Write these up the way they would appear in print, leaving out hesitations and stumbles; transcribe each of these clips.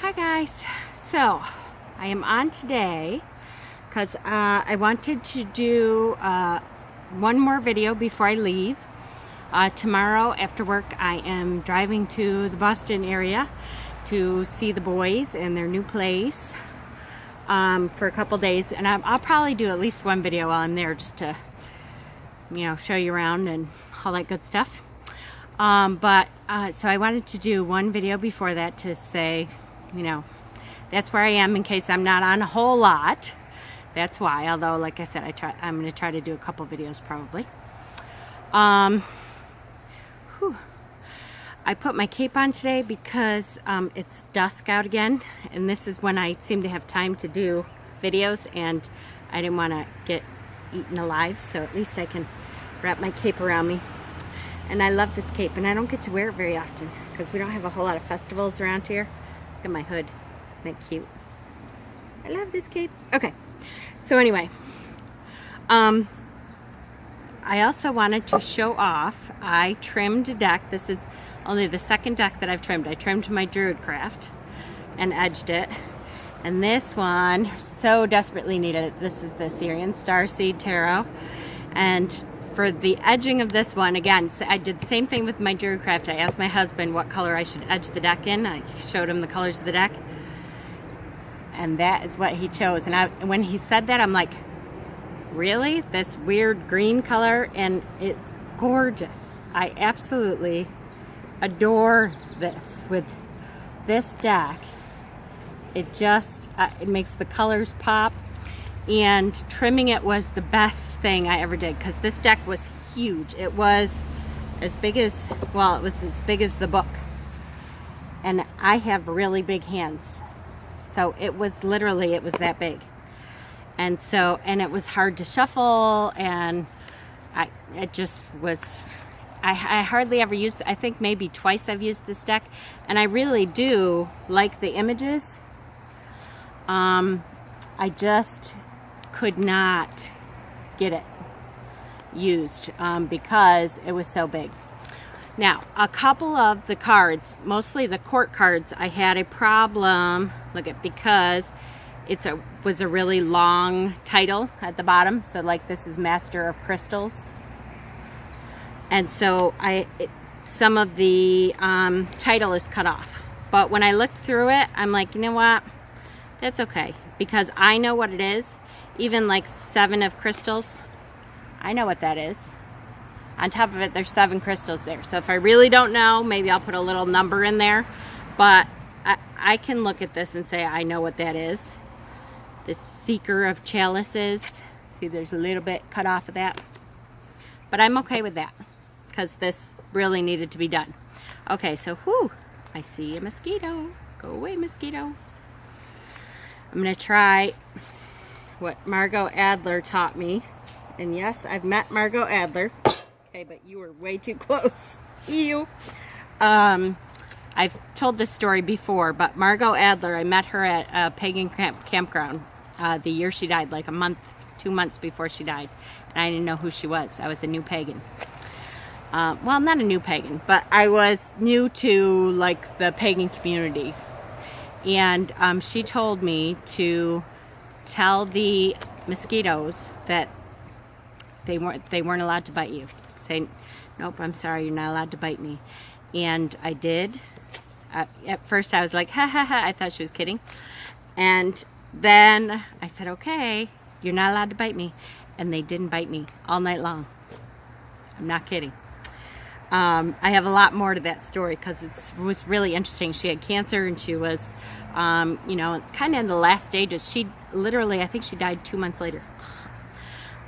Hi guys, so I am on today because I wanted to do one more video before I leave. Tomorrow after work I am driving to the Boston area to see the boys in their new place for a couple days, and I'll probably do at least one video while I'm there just to, you know, show you around and all that good stuff. So I wanted to do one video before that to say, you know, that's where I am in case I'm not on a whole lot. That's why, although like I said, I'm going to try to do a couple videos probably. I put my cape on today because it's dusk out again, and this is when I seem to have time to do videos, and I didn't want to get eaten alive, so at least I can wrap my cape around me. And I love this cape, and I don't get to wear it very often because we don't have a whole lot of festivals around here. Look at my hood. Isn't that cute? I love this cape. Okay, so anyway, I also wanted to show off, I trimmed a deck. This is only the second deck that I've trimmed. I trimmed my Witchcraft and edged it. And this one, so desperately needed it. This is the Syrian Starseed Tarot. And for the edging of this one, again, so I did the same thing with my Witchcraft. I asked my husband what color I should edge the deck in. I showed him the colors of the deck, and that is what he chose. And when he said that, I'm like, really? This weird green color? And it's gorgeous. I absolutely adore this. With this deck, it just, it makes the colors pop. And trimming it was the best thing I ever did, because this deck was huge. It was as big as, well, it was as big as the book. And I have really big hands. So it was literally, it was that big. And so, and it was hard to shuffle, and it just was, I hardly ever used, I think maybe twice I've used this deck. And I really do like the images. I just could not get it used because it was so big. Now, a couple of the cards, mostly the court cards, I had a problem, because was a really long title at the bottom. So like this is Master of Crystals. And so some of the title is cut off. But when I looked through it, I'm like, you know what? That's okay, because I know what it is. Even like 7 of crystals, I know what that is. On top of it, there's 7 crystals there. So if I really don't know, maybe I'll put a little number in there. But I can look at this and say I know what that is. The Seeker of Chalices. See, there's a little bit cut off of that. But I'm okay with that, because this really needed to be done. Okay, so whew, I see a mosquito. Go away, mosquito. I'm going to try what Margot Adler taught me. And yes, I've met Margot Adler. Okay, but you were way too close. Ew. I've told this story before, but Margot Adler, I met her at a pagan campground the year she died, like a month, 2 months before she died. And I didn't know who she was. I was a new pagan. Well, I'm not a new pagan, but I was new to like the pagan community. And she told me to tell the mosquitoes that they weren't allowed to bite you. Say, nope, I'm sorry, you're not allowed to bite me. And I did. At first I was like, ha ha ha, I thought she was kidding. And then I said, okay, you're not allowed to bite me. And they didn't bite me all night long. I'm not kidding. I have a lot more to that story because it was really interesting. She had cancer, and she was, you know, kind of in the last stages. She literally, I think she died 2 months later.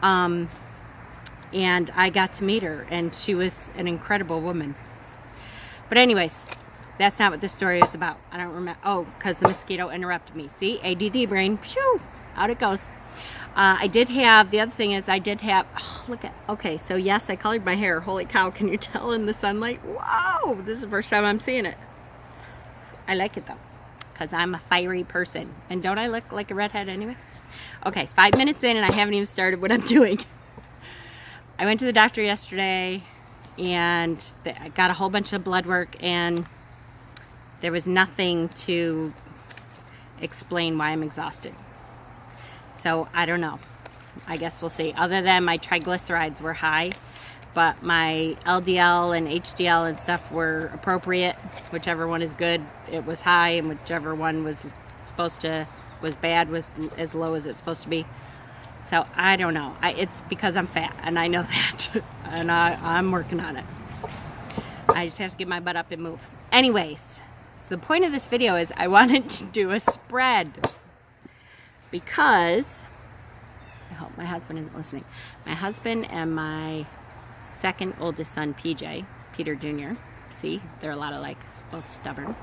And I got to meet her, and she was an incredible woman. But anyways, that's not what this story is about. I don't remember. Oh, because the mosquito interrupted me. See, ADD brain, shoo, out it goes. I did have, the other thing is I did have, oh, look at, okay, so yes, I colored my hair. Holy cow, can you tell in the sunlight? Wow, this is the first time I'm seeing it. I like it though, because I'm a fiery person. And don't I look like a redhead anyway? Okay, 5 minutes in and I haven't even started what I'm doing. I went to the doctor yesterday, and I got a whole bunch of blood work, and there was nothing to explain why I'm exhausted. So I don't know. I guess we'll see. Other than my triglycerides were high, but my LDL and HDL and stuff were appropriate. Whichever one is good, it was high, and whichever one was bad was as low as it's supposed to be. So I don't know. It's because I'm fat, and I know that, and I'm working on it. I just have to get my butt up and move. Anyways, so the point of this video is I wanted to do a spread because I hope my husband isn't listening. My husband and my second oldest son, Peter Jr., see, they're a lot alike, both stubborn,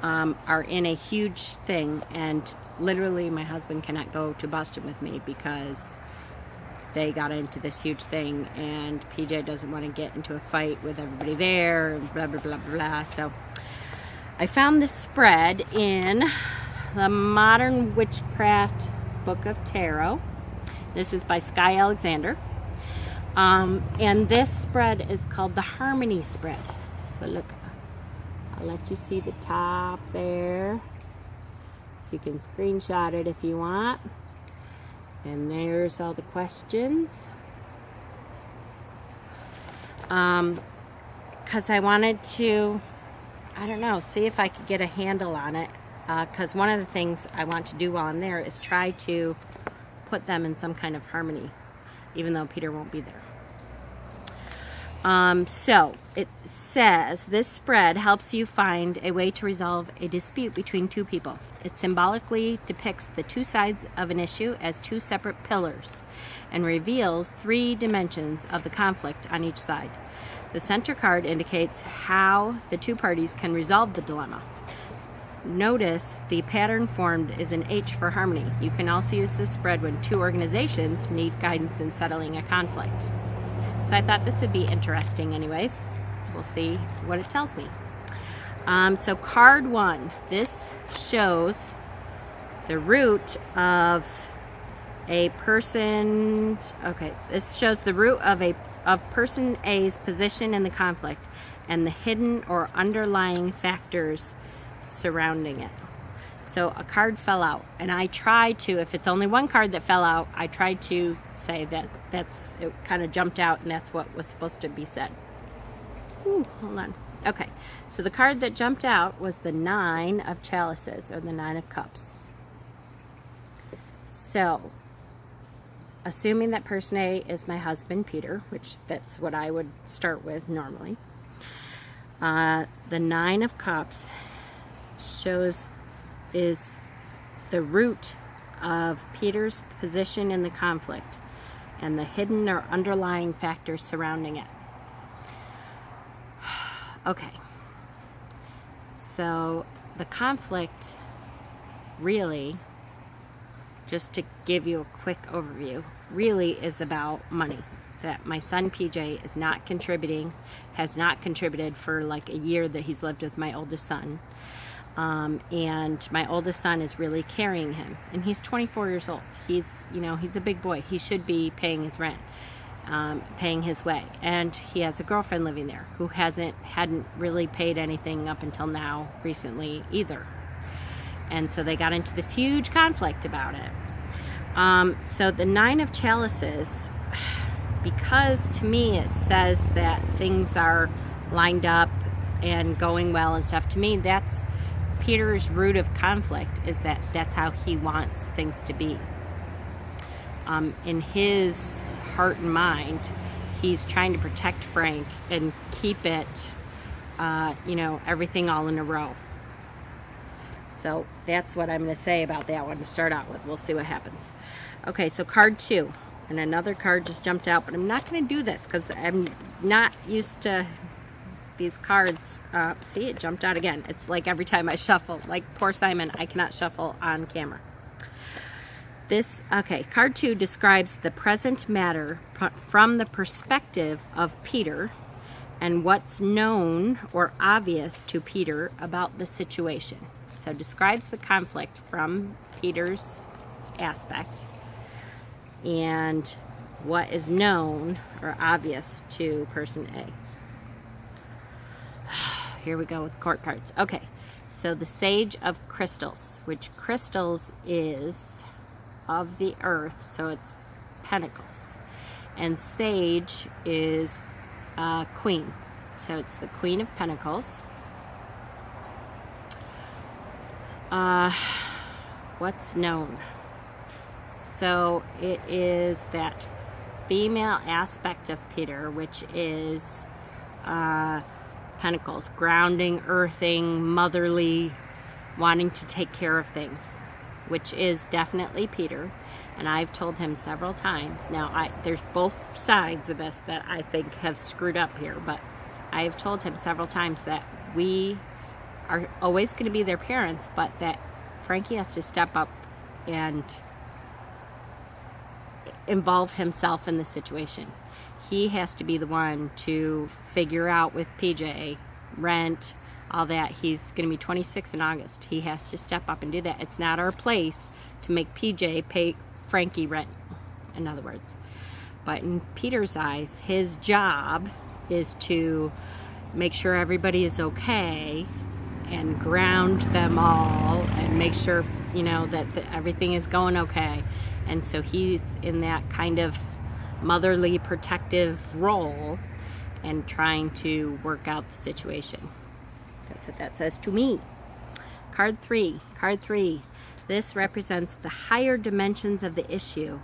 are in a huge thing, and literally my husband cannot go to Boston with me because they got into this huge thing, and PJ doesn't want to get into a fight with everybody there, and blah, blah, blah, blah, blah. So I found this spread in the Modern Witchcraft Book of Tarot. This is by Sky Alexander. And this spread is called the Harmony Spread. So look, I'll let you see the top there. So you can screenshot it if you want. And there's all the questions. Because I wanted to, I don't know, see if I could get a handle on it. Because one of the things I want to do while I'm there is try to put them in some kind of harmony, even though Peter won't be there. So it says this spread helps you find a way to resolve a dispute between two people. It symbolically depicts the two sides of an issue as two separate pillars and reveals 3 dimensions of the conflict on each side. The center card indicates how the two parties can resolve the dilemma. Notice the pattern formed is an H for harmony. You can also use this spread when two organizations need guidance in settling a conflict. So I thought this would be interesting anyways. We'll see what it tells me. So card 1, this shows the root of a person, okay, this shows the root of person A's position in the conflict and the hidden or underlying factors surrounding it. So a card fell out, and I tried to, if it's only one card that fell out, I tried to say that it kind of jumped out and that's what was supposed to be said. Ooh, hold on. Okay, so the card that jumped out was the 9 of Chalices, or the 9 of Cups. So, assuming that person A is my husband, Peter, which that's what I would start with normally, the 9 of Cups is the root of Peter's position in the conflict and the hidden or underlying factors surrounding it. Okay, so the conflict really, just to give you a quick overview, really is about money. That my son PJ is not contributing, has not contributed for like a year that he's lived with my oldest son. And my oldest son is really carrying him, and he's 24 years old. He's a big boy. He should be paying his rent, paying his way, and he has a girlfriend living there who hadn't really paid anything up until now, recently either. And so they got into this huge conflict about it. So the 9 of Chalices, because to me it says that things are lined up and going well and stuff, to me that's Peter's root of conflict, is that's how he wants things to be. In his heart and mind, he's trying to protect Frank and keep it, everything all in a row. So that's what I'm going to say about that one to start out with. We'll see what happens. Okay, so card 2. And another card just jumped out, but I'm not going to do this because I'm not used to these cards. See, it jumped out again. It's like every time I shuffle, like poor Simon, I cannot shuffle on camera. Card 2 describes the present matter from the perspective of Peter and what's known or obvious to Peter about the situation. So describes the conflict from Peter's aspect and what is known or obvious to person A. Here we go with court cards. Okay, So the Sage of Crystals, which crystals is of the earth, so it's pentacles. And Sage is Queen, so it's the Queen of Pentacles. What's known? So it is that female aspect of Peter, which is Pentacles, grounding, earthing, motherly, wanting to take care of things, which is definitely Peter. And I've told him several times. Now, there's both sides of this that I think have screwed up here, but I've told him several times that we are always going to be their parents, but that Frankie has to step up and involve himself in the situation. He has to be the one to figure out with PJ, rent, all that. He's going to be 26 in August. He has to step up and do that. It's not our place to make PJ pay Frankie rent, in other words. But in Peter's eyes, his job is to make sure everybody is okay and ground them all and make sure, you know, that everything is going okay. And so he's in that kind of motherly, protective role and trying to work out the situation. That's what that says to me. Card 3. Card 3. This represents the higher dimensions of the issue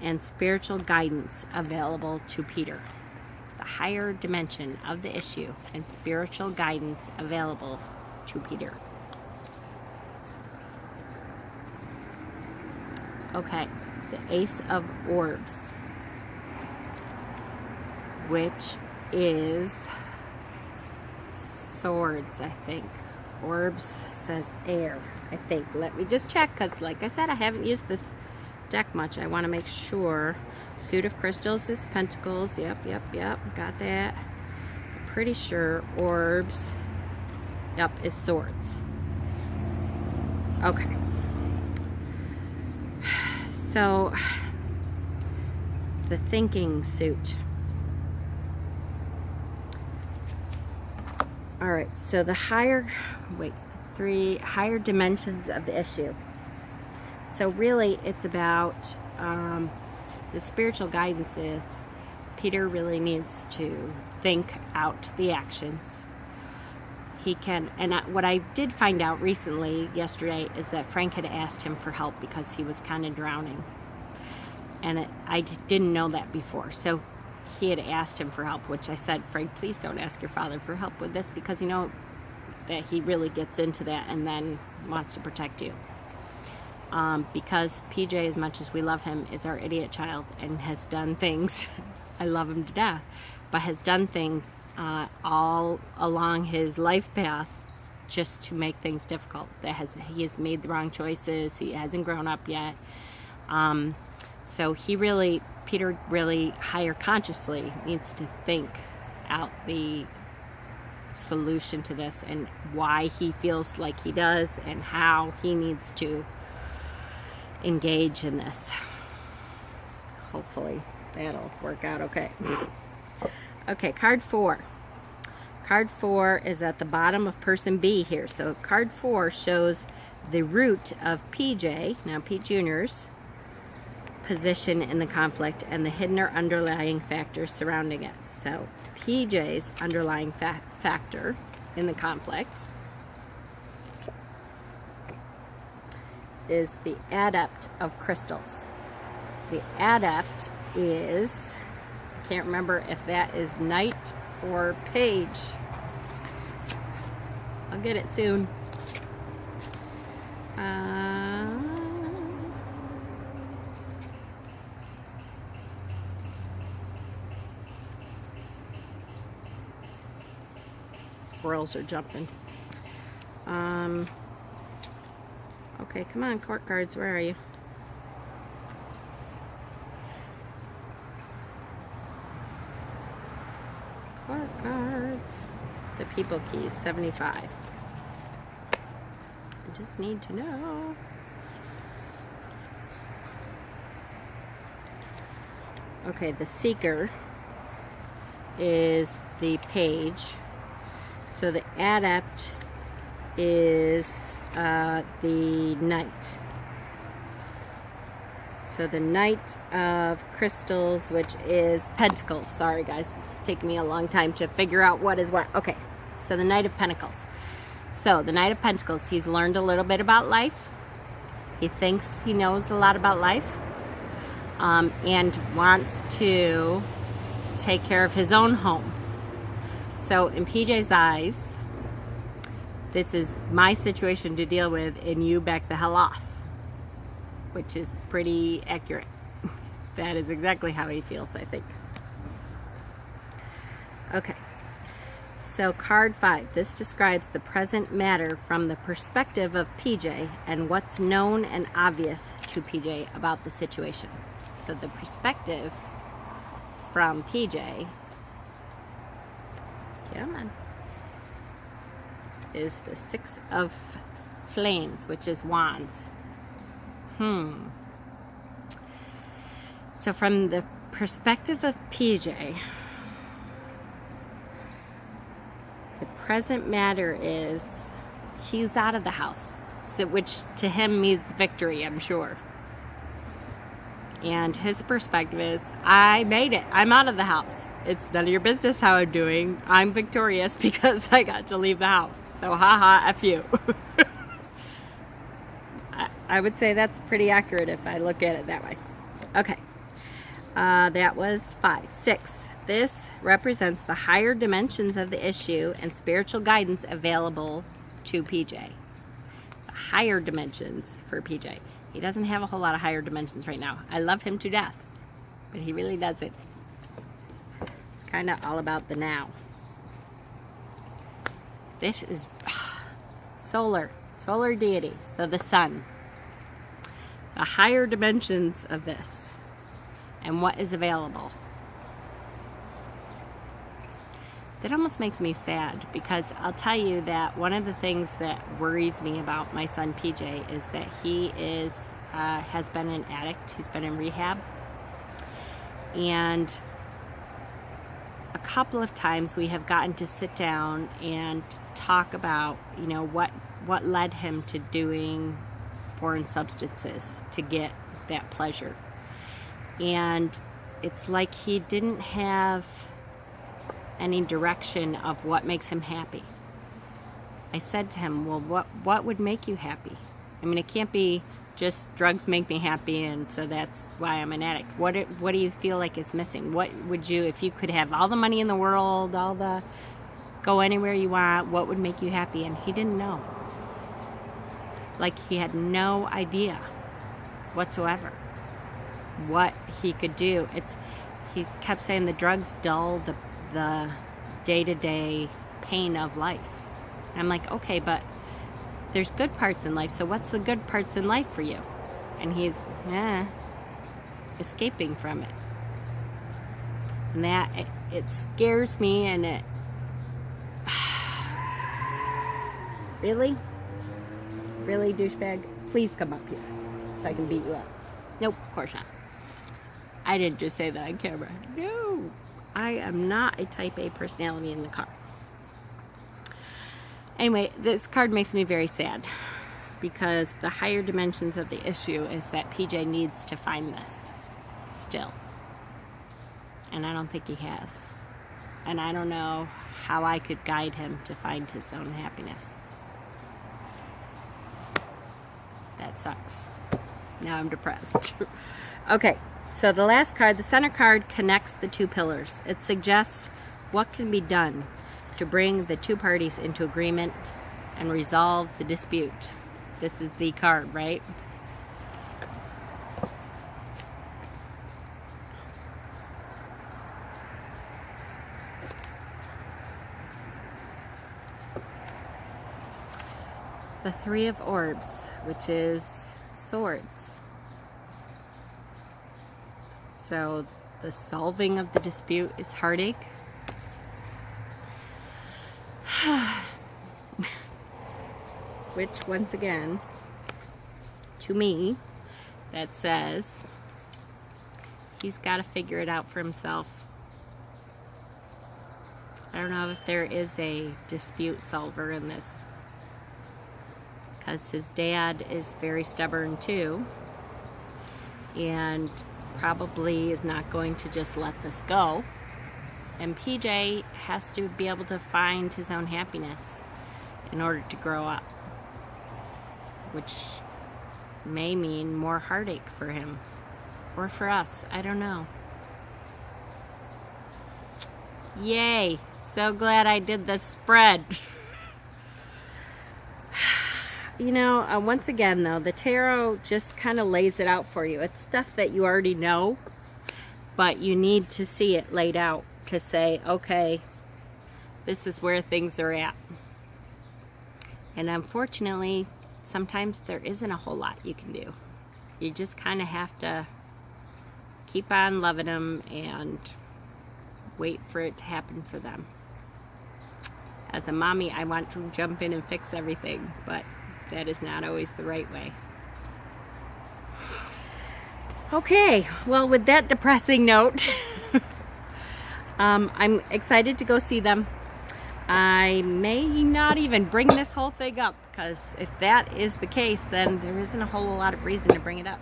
and spiritual guidance available to Peter. The higher dimension of the issue and spiritual guidance available to Peter. Okay, the Ace of Orbs, which is swords, I think. Orbs says air, I think. Let me just check, because like I said, I haven't used this deck much. I want to make sure. Suit of Crystals is Pentacles. Yep, got that. I'm pretty sure Orbs, yep, is Swords. Okay. So, the thinking suit. Alright, so the higher dimensions of the issue. So really, it's about the spiritual guidance is Peter really needs to think out the actions. He can, and what I did find out recently, yesterday, is that Frank had asked him for help because he was kind of drowning. And I didn't know that before. So he had asked him for help, which I said, Frank, please don't ask your father for help with this, because you know that he really gets into that and then wants to protect you. Because PJ, as much as we love him, is our idiot child and has done things, I love him to death, but has done things all along his life path just to make things difficult. He has made the wrong choices. He hasn't grown up yet. So Peter really higher consciously needs to think out the solution to this and why he feels like he does and how he needs to engage in this. Hopefully that'll work out okay. Okay, card 4. Card 4 is at the bottom of person B here. So card 4 shows the root of PJ, now Pete Jr.'s, position in the conflict and the hidden or underlying factors surrounding it. So PJ's underlying factor in the conflict is the Adept of Crystals. The Adept is, I can't remember if that is Knight or Page. I'll get it soon. Squirrels are jumping. Okay, come on, court cards, where are you? Court cards. The people keys, 75. I just need to know. Okay, the Seeker is the Page. So the Adept is the Knight. So the Knight of Crystals, which is Pentacles. Sorry guys, it's taken me a long time to figure out what is what. Okay, so the Knight of Pentacles. So the Knight of Pentacles, he's learned a little bit about life. He thinks he knows a lot about life, and wants to take care of his own home. So in PJ's eyes, this is my situation to deal with, and you back the hell off, which is pretty accurate. That is exactly how he feels, I think. Okay, so card 5. This describes the present matter from the perspective of PJ and what's known and obvious to PJ about the situation. So the perspective from PJ, come on, is the 6 of Flames, which is Wands. So from the perspective of PJ, the present matter is he's out of the house, so, which to him means victory, I'm sure. And his perspective is, I made it. I'm out of the house. It's none of your business how I'm doing. I'm victorious because I got to leave the house. So haha, F you. I would say that's pretty accurate if I look at it that way. Okay. That was 5. 6. This represents the higher dimensions of the issue and spiritual guidance available to PJ. The higher dimensions for PJ. He doesn't have a whole lot of higher dimensions right now. I love him to death, but he really doesn't. It's kind of all about the now. This is solar deity, so the sun. The higher dimensions of this and what is available. That almost makes me sad, because I'll tell you that one of the things that worries me about my son PJ is that he is has been an addict. He's been in rehab, and a couple of times we have gotten to sit down and talk about, you know, what led him to doing foreign substances to get that pleasure. And it's like he didn't have any direction of what makes him happy. I said to him, well, what would make you happy? I mean, it can't be just drugs make me happy and so that's why I'm an addict. What do you feel like is missing? What would you, if you could have all the money in the world, go anywhere you want, what would make you happy? And he didn't know. Like, he had no idea whatsoever what he could do. He kept saying the drugs dull the day-to-day pain of life. And I'm like, okay, but there's good parts in life, so what's the good parts in life for you? And he's escaping from it. And that it scares me, and it really, douchebag, please come up here so I can beat you up. Nope, of course not. I didn't just say that on camera. No, I am not a type A personality in the car. Anyway, this card makes me very sad, because the higher dimensions of the issue is that PJ needs to find this still. And I don't think he has. And I don't know how I could guide him to find his own happiness. That sucks. Now I'm depressed. Okay, so the last card, the center card, connects the two pillars. It suggests what can be done to bring the two parties into agreement and resolve the dispute. This is the card, right? The Three of Orbs, which is swords. So the solving of the dispute is heartache. Which, once again, to me, that says he's got to figure it out for himself. I don't know if there is a dispute solver in this because his dad is very stubborn too, and probably is not going to just let this go. And PJ has to be able to find his own happiness in order to grow up, which may mean more heartache for him or for us. I don't know. Yay! So glad I did this spread. You know, once again though, the tarot just kind of lays it out for you. It's stuff that you already know, but you need to see it laid out to say, okay, this is where things are at. And unfortunately, sometimes there isn't a whole lot you can do. You just kind of have to keep on loving them and wait for it to happen for them. As a mommy, I want to jump in and fix everything, but that is not always the right way. Okay, well, with that depressing note, I'm excited to go see them. I may not even bring this whole thing up, because if that is the case, then there isn't a whole lot of reason to bring it up.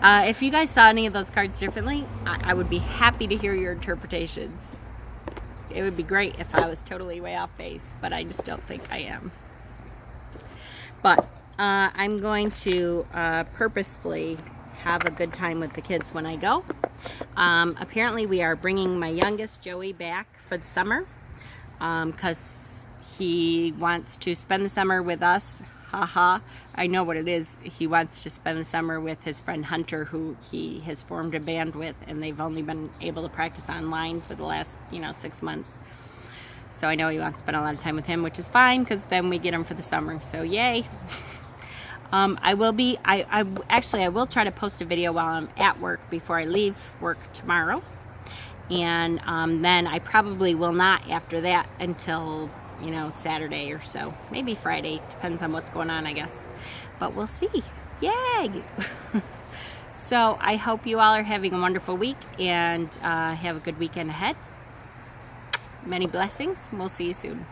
If you guys saw any of those cards differently, I would be happy to hear your interpretations. It would be great if I was totally way off base, but I just don't think I am. But I'm going to purposefully have a good time with the kids when I go. Apparently we are bringing my youngest, Joey, back for the summer because he wants to spend the summer with us. Haha, I know what it is. He wants to spend the summer with his friend Hunter, who he has formed a band with, and they've only been able to practice online for the last, 6 months. So I know he wants to spend a lot of time with him, which is fine, because then we get him for the summer. So yay. I will try to post a video while I'm at work before I leave work tomorrow. And then I probably will not after that until, Saturday or so. Maybe Friday. Depends on what's going on, I guess. But we'll see. Yay! So I hope you all are having a wonderful week and have a good weekend ahead. Many blessings. We'll see you soon.